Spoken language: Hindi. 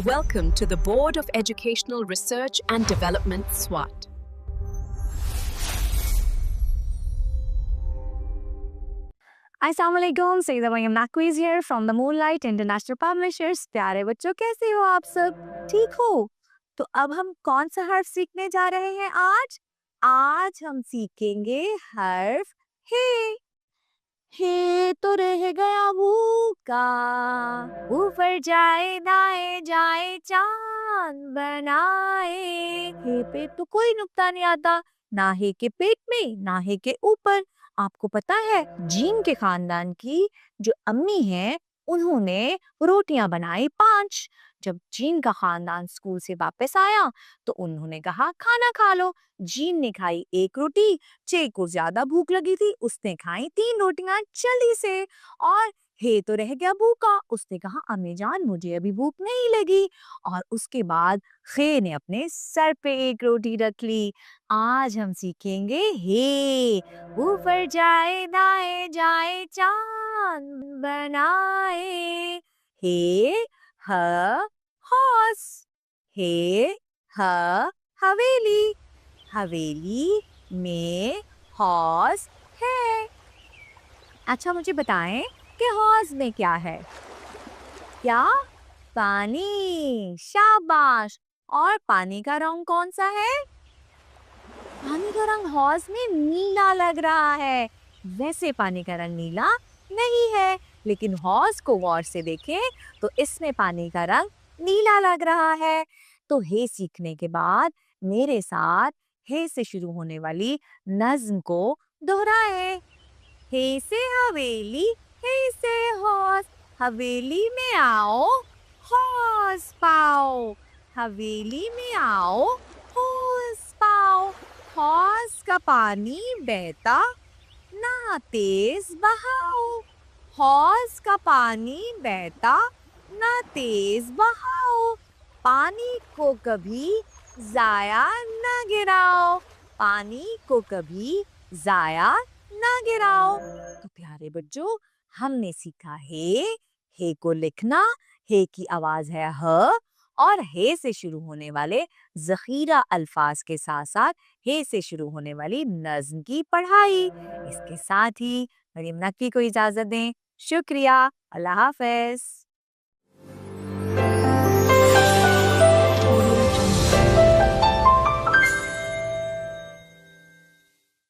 Welcome to the Board of Educational Research and Development, SWAT. अस्सलामुअलैकुम, Saeeda Maryam Naqvi's here from the Moonlight International Publishers. प्यारे बच्चों, कैसे हो आप सब? ठीक हो? तो अब हम कौन सा हर्फ सीखने जा रहे हैं आज? आज हम सीखेंगे हर्फ हे। हे तो रह गया भूखा, ऊपर जाए दाए जाए चांद बनाए। हे पे तो कोई नुक्ता नहीं आता, ना हे के पेट में ना हे के ऊपर। आपको पता है, जीन के खानदान की जो अम्मी है, उन्होंने रोटियां बनाई 5। जब जीन का खानदान स्कूल से वापस आया तो उन्होंने कहा खाना खा लो। जीन ने खाई 1 रोटी, चे को ज्यादा भूख लगी थी, उसने खाई 3 रोटियां जल्दी से। और हे तो रह गया भूखा, उसने कहा अम्मी जान मुझे अभी भूख नहीं लगी। और उसके बाद खे ने अपने सर पे 1 रोटी रख ली। आज हम सीखेंगे हे। ऊपर जाए दाए जाए चांद बनाए। हे ह हॉर्स। हे ह हवेली। हवेली में हॉर्स है। अच्छा मुझे बताएं कि हॉर्स में क्या है? क्या? पानी। शाबाश। और पानी का रंग कौन सा है? पानी का रंग हॉर्स में नीला लग रहा है। वैसे पानी का रंग नीला नहीं है, लेकिन हॉर्स को गौर से देखें तो इसमें पानी का रंग नीला लग रहा है। तो हे सीखने के बाद मेरे साथ हे से शुरू होने वाली नज्म को दोहराए। हे से हवेली, हे से हॉर्स, हवेली में आओ हॉर्स पाओ। हवेली में आओ हॉर्स पाओ। हॉर्स का पानी बहता ना तेज बहाओ। हॉर्स का पानी बहता ना तेज बहाओ। पानी को कभी जाया न गिराओ। पानी को कभी जाया न गिराओ। तो प्यारे बच्चों, हमने सीखा हे को लिखना, हे की आवाज है ह, और हे से शुरू होने वाले जखीरा अल्फाज के साथ साथ हे से शुरू होने वाली नज्म की पढ़ाई। इसके साथ ही मरियम नकवी को इजाजत दें। शुक्रिया। अल्लाह हाफ़िज़।